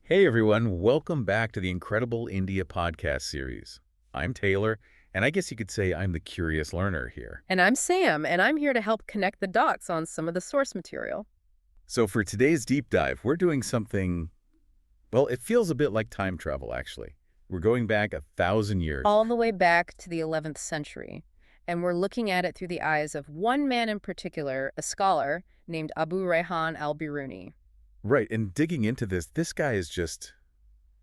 Hey everyone, welcome back to the Incredible India podcast series. I'm Taylor, and I guess you could say I'm the curious learner here. And I'm Sam, and I'm here to help connect the dots on some of the source material. So for today's deep dive, we're doing something, well, it feels a bit like time travel, actually. We're going back 1,000 years. All the way back to the 11th century. And we're looking at it through the eyes of one man in particular, a scholar named Abu Rayhan Al-Biruni. Right, and digging into this guy is just,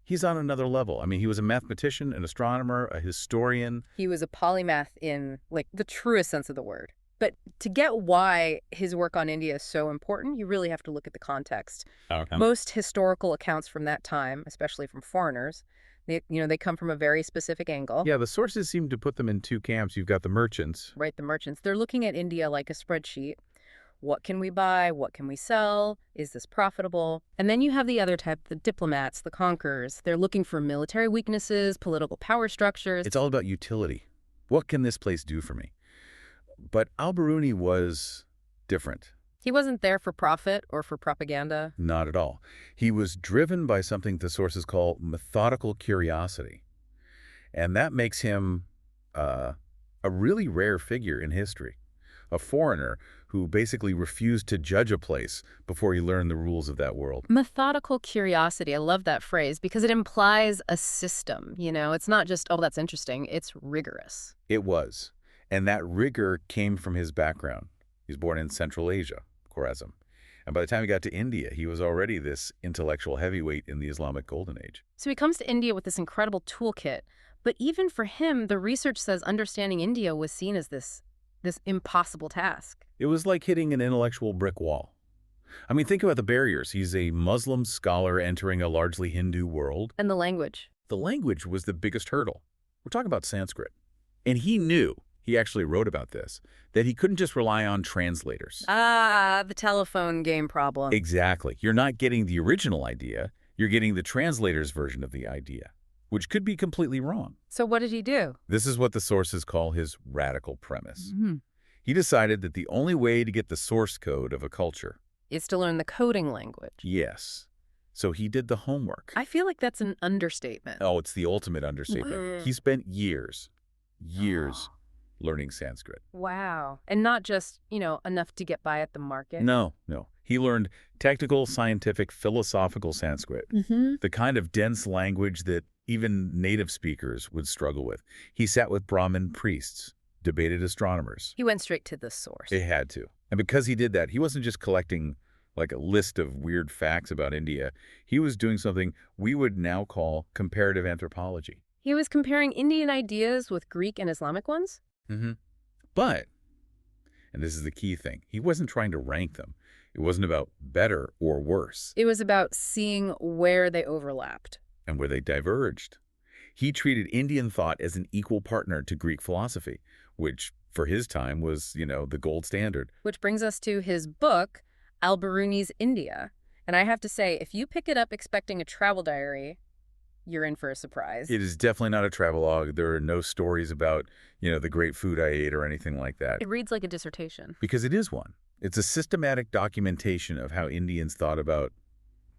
he's on another level. I mean, he was a mathematician, an astronomer, a historian. He was a polymath in, the truest sense of the word. But to get why his work on India is so important, you really have to look at the context. Okay. Most historical accounts from that time, especially from foreigners, they come from a very specific angle. Yeah, the sources seem to put them in two camps. You've got the merchants. Right, the merchants. They're looking at India like a spreadsheet. What can we buy? What can we sell? Is this profitable? And then you have the other type, the diplomats, the conquerors. They're looking for military weaknesses, political power structures. It's all about utility. What can this place do for me? But Al-Biruni was different. He wasn't there for profit or for propaganda. Not at all. He was driven by something the sources call methodical curiosity. And that makes him a really rare figure in history. A foreigner who basically refused to judge a place before he learned the rules of that world. Methodical curiosity. I love that phrase because it implies a system. It's not just, oh, that's interesting. It's rigorous. It was. And that rigor came from his background. He was born in Central Asia, Khwarezm. And by the time he got to India, he was already this intellectual heavyweight in the Islamic Golden Age. So he comes to India with this incredible toolkit. But even for him, the research says understanding India was seen as this impossible task. It was like hitting an intellectual brick wall. I mean, think about the barriers. He's a Muslim scholar entering a largely Hindu world. And the language. The language was the biggest hurdle. We're talking about Sanskrit. And he knew, he actually wrote about this, that he couldn't just rely on translators. Ah, the telephone game problem. Exactly. You're not getting the original idea. You're getting the translator's version of the idea, which could be completely wrong. So what did he do? This is what the sources call his radical premise. Mm-hmm. He decided that the only way to get the source code of a culture Is to learn the coding language. Yes. So he did the homework. I feel like that's an understatement. Oh, it's the ultimate understatement. He spent years learning Sanskrit. Wow. And not just, enough to get by at the market. No. He learned technical, scientific, philosophical Sanskrit, the kind of dense language that even native speakers would struggle with. He sat with Brahmin priests, debated astronomers. He went straight to the source. It had to. And because he did that, he wasn't just collecting like a list of weird facts about India. He was doing something we would now call comparative anthropology. He was comparing Indian ideas with Greek and Islamic ones? But, and this is the key thing, he wasn't trying to rank them. It wasn't about better or worse. It was about seeing where they overlapped. And where they diverged. He treated Indian thought as an equal partner to Greek philosophy, which for his time was, the gold standard. Which brings us to his book, Al-Biruni's India. And I have to say, if you pick it up expecting a travel diary, you're in for a surprise. It is definitely not a travelogue. There are no stories about, the great food I ate or anything like that. It reads like a dissertation. Because it is one. It's a systematic documentation of how Indians thought about,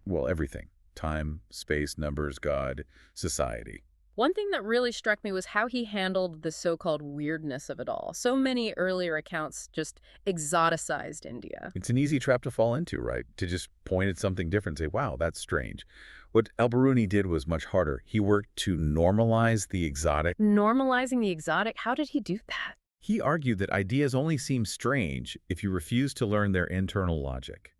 well, everything. Time, space, numbers, God, society. One thing that really struck me was how he handled the so-called weirdness of it all. So many earlier accounts just exoticized India. It's an easy trap to fall into, right? To just point at something different and say, wow, that's strange. What Al-Biruni did was much harder. He worked to normalize the exotic. Normalizing the exotic? How did he do that? He argued that ideas only seem strange if you refuse to learn their internal logic.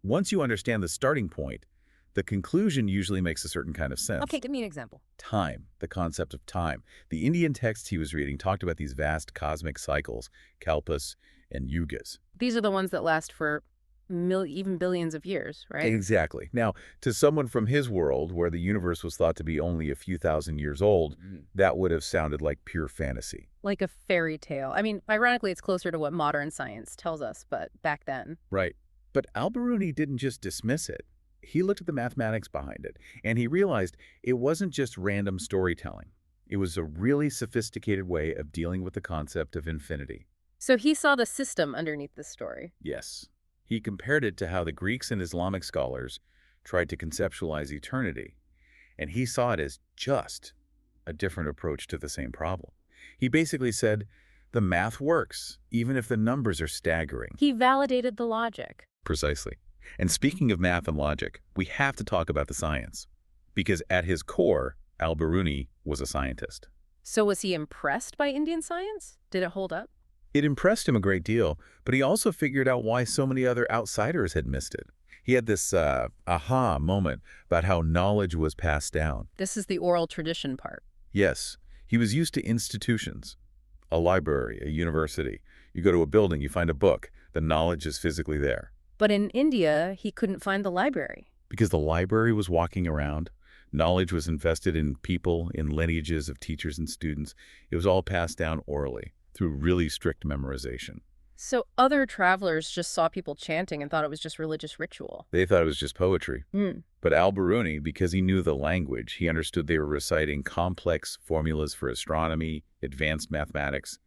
Once you understand the starting point, the conclusion usually makes a certain kind of sense. Okay, give me an example. Time, the concept of time. The Indian texts he was reading talked about these vast cosmic cycles, kalpas and yugas. These are the ones that last for even billions of years, right? Exactly. Now, to someone from his world, where the universe was thought to be only a few thousand years old, that would have sounded like pure fantasy. Like a fairy tale. I mean, ironically, it's closer to what modern science tells us, but back then. Right. But Al-Biruni didn't just dismiss it. He looked at the mathematics behind it, and he realized it wasn't just random storytelling. It was a really sophisticated way of dealing with the concept of infinity. So he saw the system underneath this story. Yes. He compared it to how the Greeks and Islamic scholars tried to conceptualize eternity, and he saw it as just a different approach to the same problem. He basically said, the math works, even if the numbers are staggering. He validated the logic. Precisely. And speaking of math and logic, we have to talk about the science. Because at his core, Al-Biruni was a scientist. So was he impressed by Indian science? Did it hold up? It impressed him a great deal, but he also figured out why so many other outsiders had missed it. He had this aha moment about how knowledge was passed down. This is the oral tradition part. Yes, he was used to institutions. A library, a university. You go to a building, you find a book. The knowledge is physically there. But in India, he couldn't find the library. Because the library was walking around. Knowledge was invested in people, in lineages of teachers and students. It was all passed down orally through really strict memorization. So other travelers just saw people chanting and thought it was just religious ritual. They thought it was just poetry. Hmm. But Al-Biruni, because he knew the language, he understood they were reciting complex formulas for astronomy, advanced mathematics.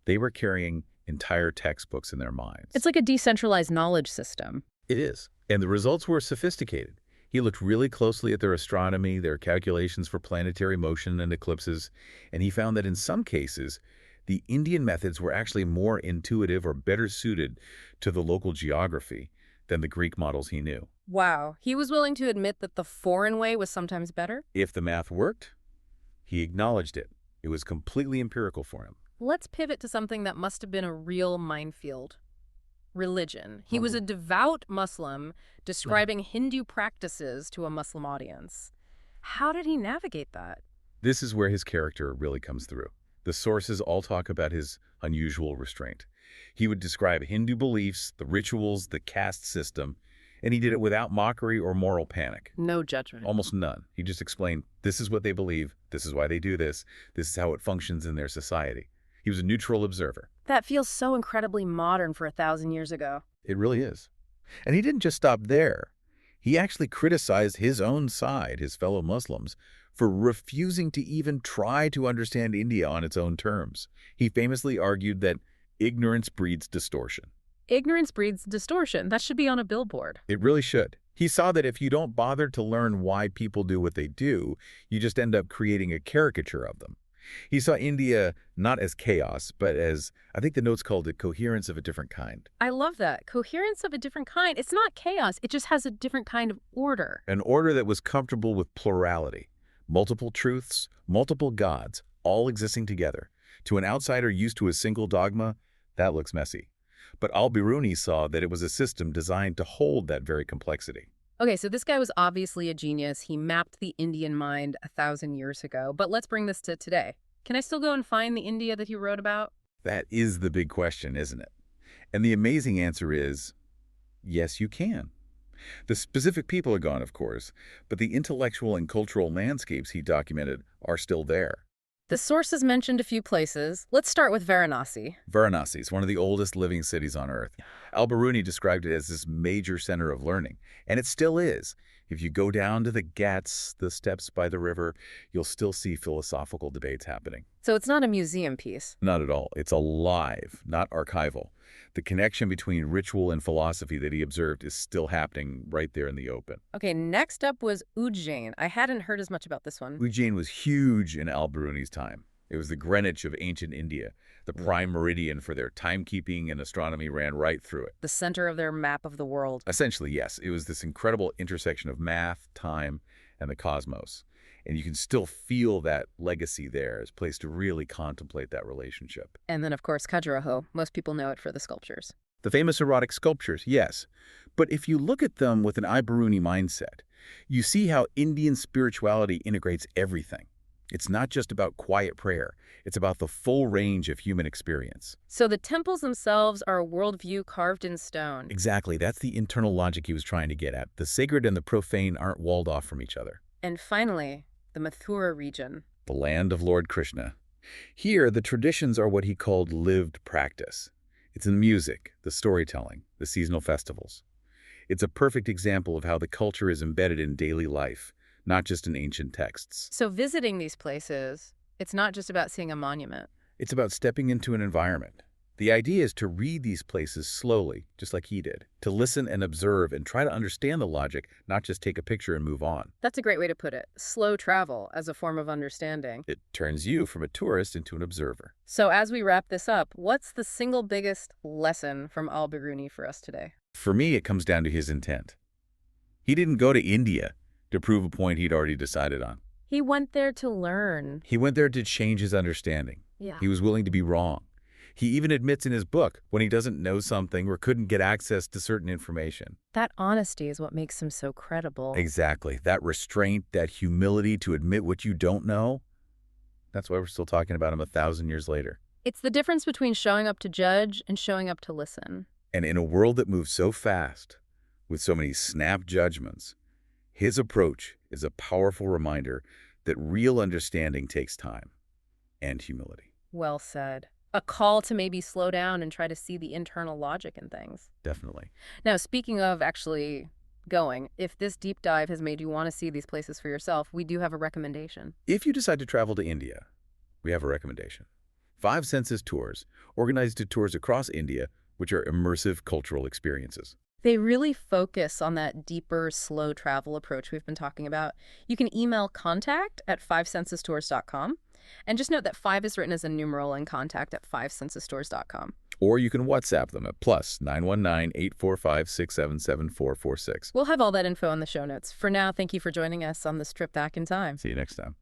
They were carrying entire textbooks in their minds. It's like a decentralized knowledge system. It is. And the results were sophisticated. He looked really closely at their astronomy, their calculations for planetary motion and eclipses, and he found that in some cases, the Indian methods were actually more intuitive or better suited to the local geography than the Greek models he knew. Wow. He was willing to admit that the foreign way was sometimes better? If the math worked, he acknowledged it. It was completely empirical for him. Let's pivot to something that must have been a real minefield. Religion. He was a devout Muslim describing Hindu practices to a Muslim audience. How did he navigate that? This is where his character really comes through. The sources all talk about his unusual restraint. He would describe Hindu beliefs, the rituals, the caste system, and he did it without mockery or moral panic. No judgment. Almost none. He just explained, this is what they believe, this is why they do this is how it functions in their society. He was a neutral observer. That feels so incredibly modern for 1,000 years ago. It really is. And he didn't just stop there. He actually criticized his own side, his fellow Muslims, for refusing to even try to understand India on its own terms. He famously argued that ignorance breeds distortion. Ignorance breeds distortion. That should be on a billboard. It really should. He saw that if you don't bother to learn why people do what they do, you just end up creating a caricature of them. He saw India not as chaos, but as, I think the notes called it, coherence of a different kind. I love that. Coherence of a different kind. It's not chaos. It just has a different kind of order. An order that was comfortable with plurality. Multiple truths, multiple gods, all existing together. To an outsider used to a single dogma, that looks messy. But Al-Biruni saw that it was a system designed to hold that very complexity. Okay, so this guy was obviously a genius. He mapped the Indian mind 1,000 years ago. But let's bring this to today. Can I still go and find the India that he wrote about? That is the big question, isn't it? And the amazing answer is, yes, you can. The specific people are gone, of course, but the intellectual and cultural landscapes he documented are still there. The sources mentioned a few places. Let's start with Varanasi. Varanasi is one of the oldest living cities on Earth. Al-Biruni described it as this major center of learning, and it still is. If you go down to the Ghats, the steps by the river, you'll still see philosophical debates happening. So it's not a museum piece. Not at all. It's alive, not archival. The connection between ritual and philosophy that he observed is still happening right there in the open. Okay, next up was Ujjain. I hadn't heard as much about this one. Ujjain was huge in Al-Biruni's time. It was the Greenwich of ancient India. The prime meridian for their timekeeping and astronomy ran right through it. The center of their map of the world. Essentially, yes. It was this incredible intersection of math, time, and the cosmos. And you can still feel that legacy there as a place to really contemplate that relationship. And then, of course, Khajuraho. Most people know it for the sculptures. The famous erotic sculptures, yes. But if you look at them with an Al-Biruni mindset, you see how Indian spirituality integrates everything. It's not just about quiet prayer. It's about the full range of human experience. So the temples themselves are a worldview carved in stone. Exactly. That's the internal logic he was trying to get at. The sacred and the profane aren't walled off from each other. And finally, the Mathura region. The land of Lord Krishna. Here, the traditions are what he called lived practice. It's in the music, the storytelling, the seasonal festivals. It's a perfect example of how the culture is embedded in daily life, not just in ancient texts. So visiting these places, it's not just about seeing a monument. It's about stepping into an environment, The idea is to read these places slowly, just like he did, to listen and observe and try to understand the logic, not just take a picture and move on. That's a great way to put it. Slow travel as a form of understanding. It turns you from a tourist into an observer. So as we wrap this up, what's the single biggest lesson from Al-Biruni for us today? For me, it comes down to his intent. He didn't go to India to prove a point he'd already decided on. He went there to learn. He went there to change his understanding. Yeah. He was willing to be wrong. He even admits in his book when he doesn't know something or couldn't get access to certain information. That honesty is what makes him so credible. Exactly. That restraint, that humility to admit what you don't know, that's why we're still talking about him 1,000 years later. It's the difference between showing up to judge and showing up to listen. And in a world that moves so fast, with so many snap judgments, his approach is a powerful reminder that real understanding takes time and humility. Well said. A call to maybe slow down and try to see the internal logic in things. Definitely. Now, speaking of actually going, if this deep dive has made you want to see these places for yourself, we do have a recommendation. If you decide to travel to India, we have a recommendation. 5 Senses Tours, organized tours across India, which are immersive cultural experiences. They really focus on that deeper, slow travel approach we've been talking about. You can email contact@fivesensestours.com. And just note that 5 is written as a numeral and contact at fivesensestours.com. Or you can WhatsApp them at +919 845 677 446. We'll have all that info in the show notes. For now, thank you for joining us on this trip back in time. See you next time.